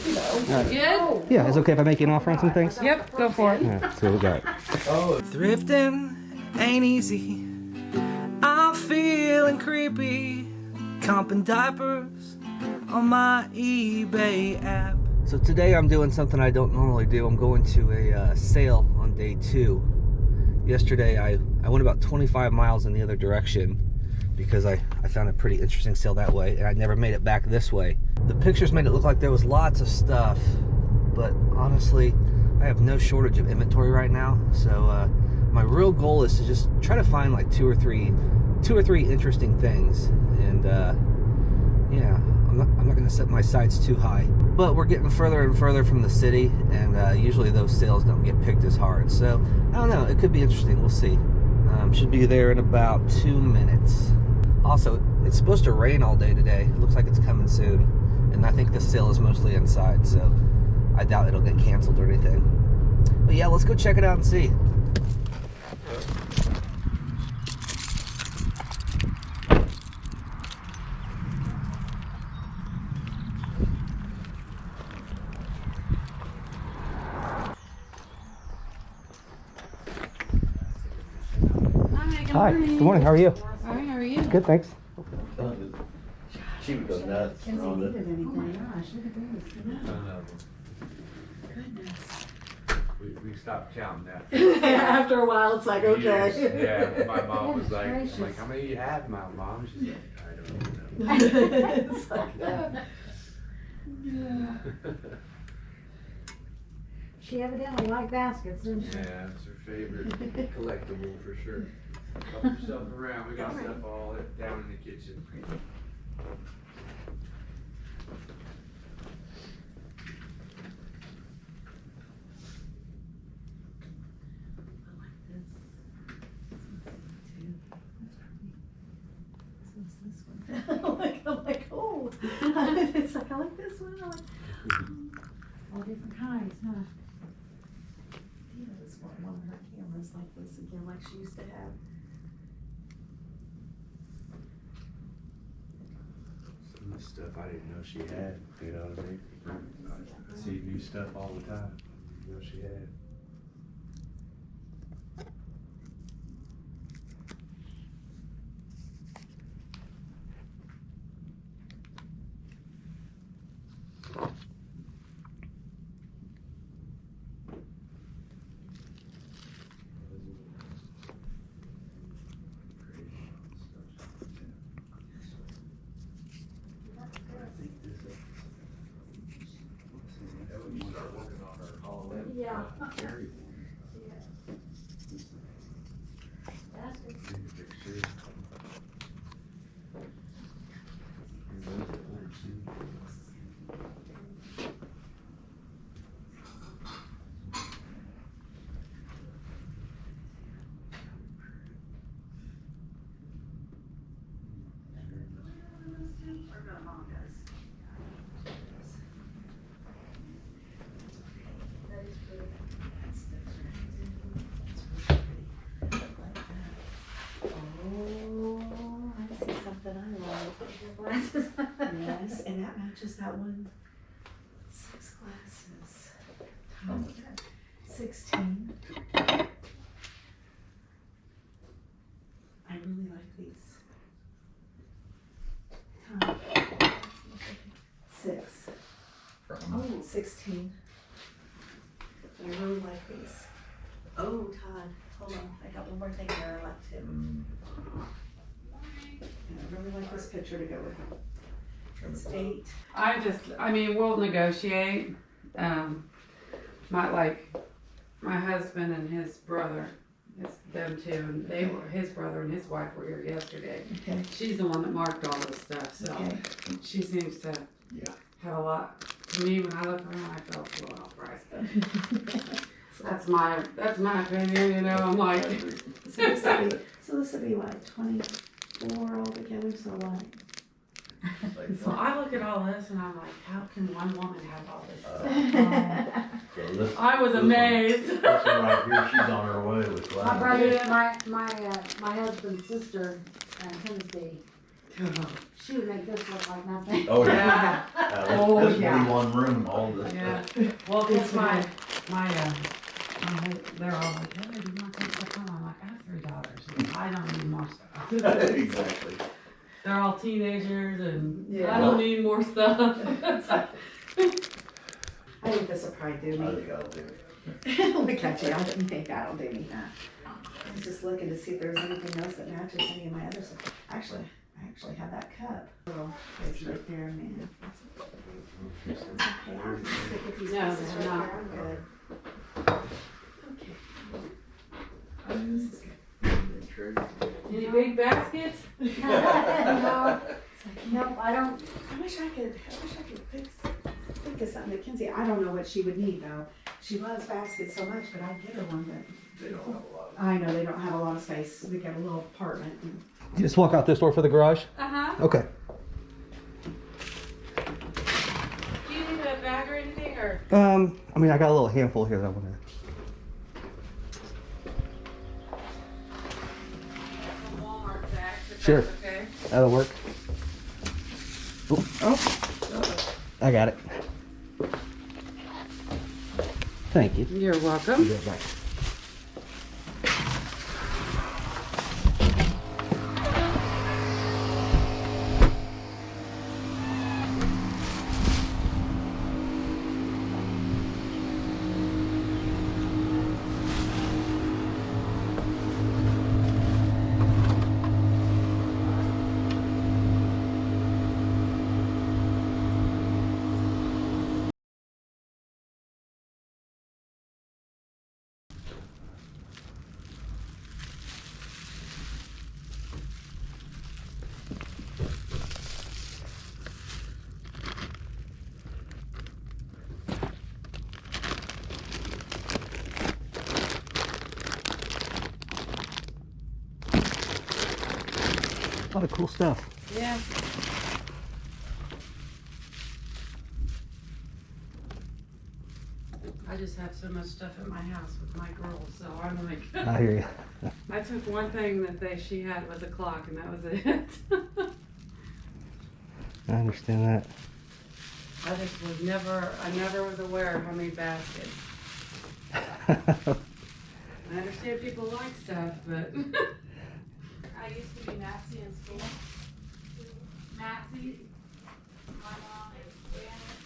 Right. Good? Yeah, is it okay if I make you an offer on some things? Yep, go for it. Yeah, let's see what we got. Thrifting ain't easy. I'm feeling creepy. Comping diapers on my eBay app. So today I'm doing something I don't normally do. I'm going to a sale on day 2. Yesterday I went about 25 miles in the other direction because I found a pretty interesting sale that way, and I never made it back this way. The pictures made it look like there was lots of stuff, but honestly, I have no shortage of inventory right now. So my real goal is to just try to find like two or three interesting things, and yeah, I'm not going to set my sights too high. But we're getting further and further from the city, and usually those sales don't get picked as hard. So I don't know, it could be interesting. We'll see. Should be there in about 2 minutes. Also, it's supposed to rain all day today. It looks like it's coming soon, and I think the sale is mostly inside, so I doubt it'll get canceled or anything. But yeah, let's go check it out and see. Hi, good morning, how are you? All right, how are you? Good, thanks. She would go nuts. Kenzie needed anything. Gosh, look at this. Goodness. We stopped counting that. After a while, it's like, okay. Yeah, my mom was like, I'm like, how many you have, my mom? She's like, I don't know. It's like that. She evidently liked baskets, didn't she? Yeah, it's her favorite collectible for sure. Help yourself around. We got stuff all down in the kitchen. I'm like, oh, it's like, I like this one. I like, all different kinds, huh? Tina just want one of her cameras like this again, like she used to have. Some of the stuff I didn't know she had, you know what I mean? I see new stuff all the time, you know she had. Yeah. Yes, and that matches that one. 6 glasses. 16. I really like these. 6. Oh, 16. I really like these. Oh, Todd, hold on. I got one more thing here I like too. I really like this picture to go with it. It's 8. I mean, we'll negotiate. My husband and his brother, it's them two, and his brother and his wife were here yesterday. Okay. She's the one that marked all this stuff, so Okay. she seems to have a lot. To me, when I look around, I feel it's a little outpriced, but that's my opinion, you know. I'm like, So this would be like 24 altogether, so like. so I look at all this and I'm like, how can one woman have all this stuff? I was amazed. This one right here, she's on her way with My brother, my husband's sister, Tennessee, She would make this look like nothing. Oh, yeah. Yeah. Oh, This yeah. be one room, all this. Yeah. Well, it's my they're all like, hey, do you want to take stuff home? I'm like, I have 3 daughters. I don't need more stuff. Exactly. They're all teenagers and Yeah. I don't need more stuff. I think this will probably do I me. think I'll do it. Look at you, I didn't think that'll do me that. I was just looking to see if there was anything else that matches any of my other stuff. Actually, I actually have that cup. Little place right there, man. That's okay, I'll just stick with these No, pieces they're right not. there, I'm good. Okay. Oh, this is good. Any big baskets? No, nope, I don't, I wish I could think of something that Kinsey, I don't know what she would need though. She loves baskets so much, but I'd get her one, but They don't have a lot. I know they don't have a lot of space. We got a little apartment. And You just walk out this door for the garage? Uh-huh. Okay. Do you need a bag or anything or? I mean, I got a little handful here that I want to. Some Walmart bags, if Sure. that's okay. That'll work. Oh, I got it. Thank you. You're welcome. Yeah, bye. A lot of cool stuff. Yeah. I just have so much stuff at my house with my girls, so I'm like, I hear you. I took one thing that she had was a clock and that was it. I understand that. I just was I never was aware of how many baskets. I understand people like stuff, but. I used to be Maxie in school. Maxie, my mom is Janet,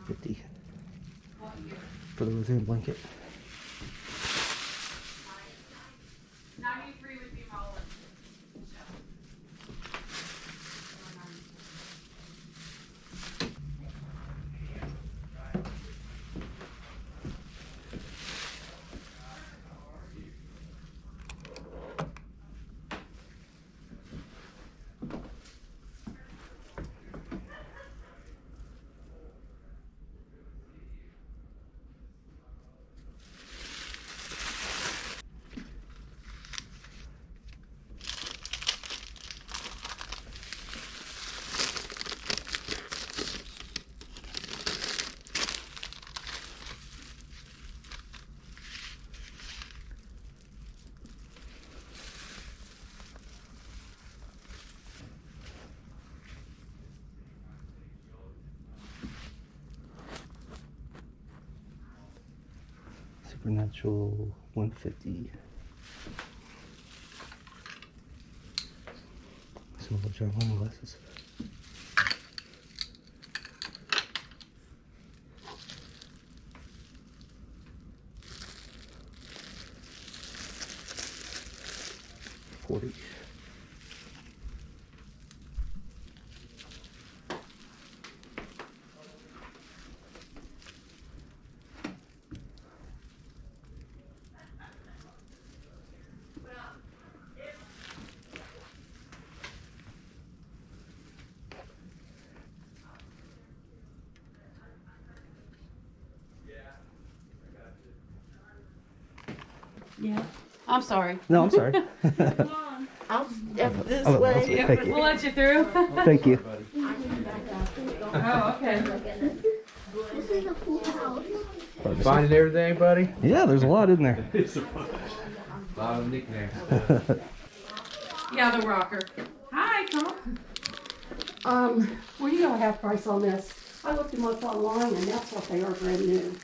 $50 what year? for the Roseanne blanket. 93 would be my oldest. Supernatural 150. Some little John Lennon glasses. $40. yeah, I'm sorry. No, I'm sorry. I'll step this Oh, way. Thank you. We'll let you through. Thank you. Oh, okay. Finding everything, buddy? Yeah, there's a lot in there. It's a lot of nicknames. Yeah, the rocker. Hi, Carl. Well, you got a half price on this. I looked them up online and that's what they are brand new.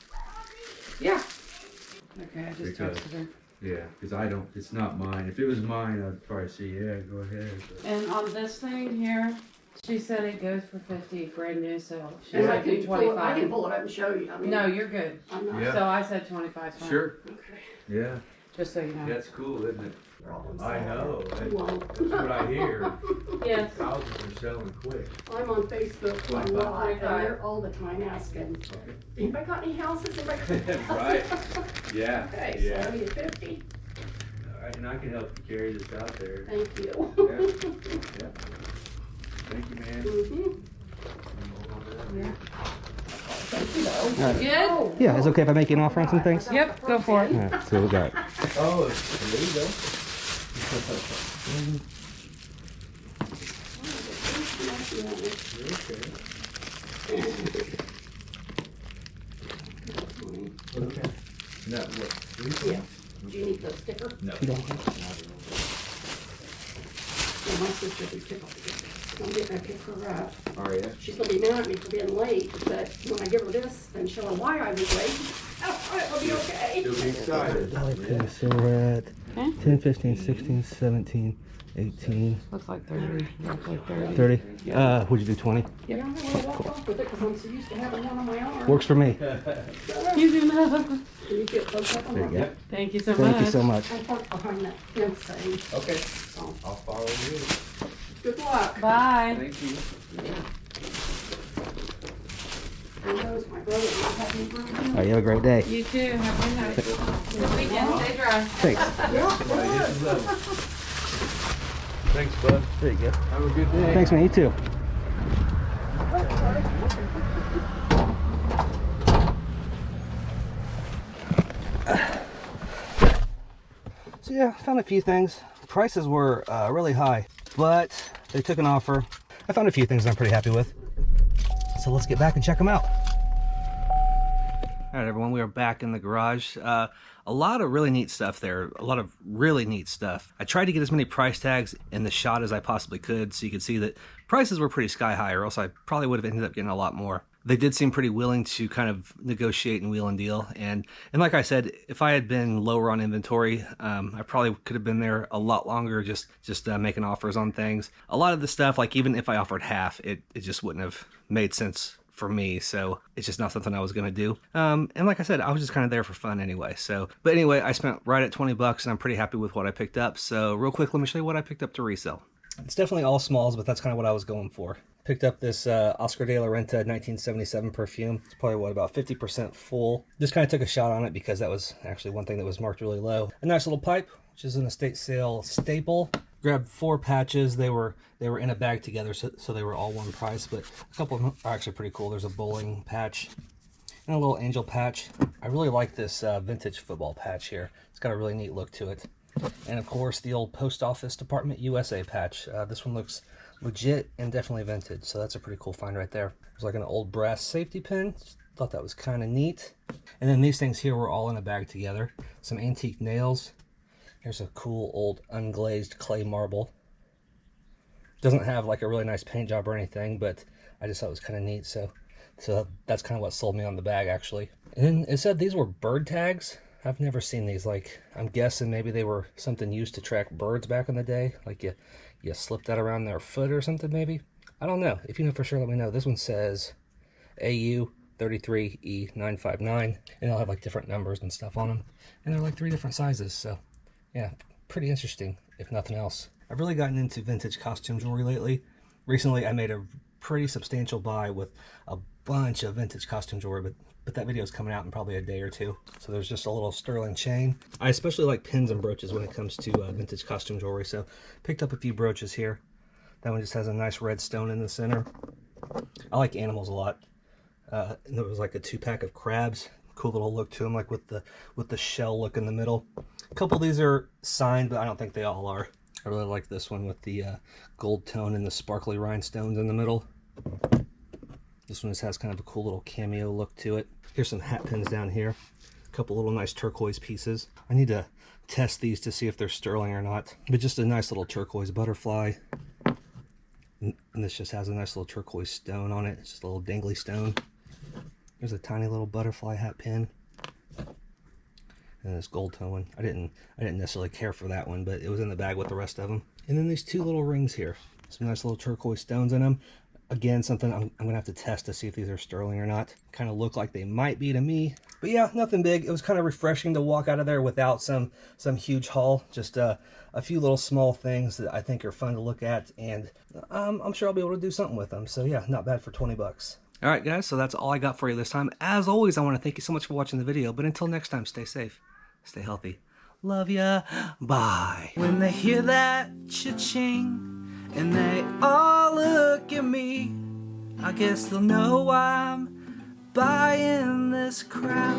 Yeah. Okay, I just Because- texted her. Yeah, because I don't, it's not mine. If it was mine, I'd probably say, yeah, go ahead. But And on this thing here, she said it goes for 50, brand new, so she And I said can do pull it, I 25. can pull it up and show you. I mean, No, you're good. I'm not. Yeah. So I said 25 's fine. Sure. Okay. Yeah, Just so you know. that's cool, isn't it? Problem I solved. know. Well, That's what I hear. Yes. Houses are selling quick. I'm on Facebook a 25. lot, and they're all the time asking, anybody got any houses? Anybody got any Right. houses? Yeah. Okay, Yeah. so you're 50, And I can help you carry this out there. thank you. Yeah. Thank you, man. Mhm. Thank you though. Good? Yeah, is it okay if I make you an offer on some things? Yep, go for it. All right, so we got. Oh, there you go. Okay. Now, what? Yeah. Do you need the sticker? No. Yeah, my sister can pick up. I'm getting to pick her up. Are you? She's gonna be mad at me for being late, but when I give her this and show her why I was late, it'll be okay. You'll be excited. Okay, so we're at Okay. 10, 15, 16, 17, 18, Looks like 30. Looks like 30. 30. Would you do 20? Yeah, I don't wanna walk off with it because I'm so used to having one on my arm. Works for me. You do know. Can you get close up on There you my go. Thank you so Thank much. you so much. I parked behind that fence thing, Okay, so I'll follow you. good luck. Bye. Thank you. Who knows, my brother might have me bring him. All right, you have a great day. You too. Have a good night. Good weekend. Stay dry. Thanks. Thanks, bud. There you go. Have a good day. Thanks, man. You too. So yeah, found a few things. Prices were really high, but they took an offer. I found a few things I'm pretty happy with. So let's get back and check them out. All right, everyone, we are back in the garage. A lot of really neat stuff there. A lot of really neat stuff. I tried to get as many price tags in the shot as I possibly could so you could see that prices were pretty sky high, or else I probably would have ended up getting a lot more. They did seem pretty willing to kind of negotiate and wheel and deal. And like I said, if I had been lower on inventory, I probably could have been there a lot longer just making offers on things. A lot of the stuff, like even if I offered half, it just wouldn't have made sense for me, so it's just not something I was gonna do. And like I said, I was just kind of there for fun anyway. But anyway, I spent right at 20 bucks, and I'm pretty happy with what I picked up. So real quick, let me show you what I picked up to resell. It's definitely all smalls, but that's kind of what I was going for. Picked up this Oscar de la Renta 1977 perfume. It's probably, what, about 50% full. Just kind of took a shot on it because that was actually one thing that was marked really low. A nice little pipe, which is an estate sale staple. Grabbed 4 patches. They were in a bag together, so they were all one price, but a couple of them are actually pretty cool. There's a bowling patch and a little angel patch. I really like this vintage football patch here. It's got a really neat look to it. And of course, the old Post Office Department USA patch. This one looks legit and definitely vintage, so that's a pretty cool find right there. There's like an old brass safety pin. Thought that was kind of neat. And then these things here were all in a bag together. Some antique nails. Here's a cool old unglazed clay marble. Doesn't have like a really nice paint job or anything, but I just thought it was kind of neat, so that's kind of what sold me on the bag, actually. And then it said these were bird tags. I've never seen these. Like, I'm guessing maybe they were something used to track birds back in the day. Like you slip that around their foot or something, maybe. I don't know. If you know for sure, let me know. This one says AU 33E959, and they'll have like different numbers and stuff on them. And they're like 3 different sizes, so yeah, pretty interesting, if nothing else. I've really gotten into vintage costume jewelry lately. Recently, I made a pretty substantial buy with a bunch of vintage costume jewelry, but that video is coming out in probably a day or 2. So there's just a little sterling chain. I especially like pins and brooches when it comes to vintage costume jewelry, so picked up a few brooches here. That one just has a nice red stone in the center. I like animals a lot. And there was like a 2-pack of crabs. Cool little look to them, like with the shell look in the middle. A couple of these are signed, but I don't think they all are. I really like this one with the gold tone and the sparkly rhinestones in the middle. This one just has kind of a cool little cameo look to it. Here's some hat pins down here. A couple little nice turquoise pieces. I need to test these to see if they're sterling or not. But just a nice little turquoise butterfly. And this just has a nice little turquoise stone on it. It's just a little dangly stone. There's a tiny little butterfly hat pin. And this gold tone one. I didn't necessarily care for that one, but it was in the bag with the rest of them. And then these two little rings here. Some nice little turquoise stones in them. Again, something I'm gonna have to test to see if these are sterling or not. Kind of look like they might be to me. But yeah, nothing big. It was kind of refreshing to walk out of there without some huge haul. Just a few little small things that I think are fun to look at, and I'm sure I'll be able to do something with them. So yeah, not bad for 20 bucks. All right, guys, so that's all I got for you this time. As always, I want to thank you so much for watching the video. But until next time, stay safe, stay healthy. Love ya. Bye. When they hear that cha-ching and they all look at me, I guess they'll know I'm buying this crap.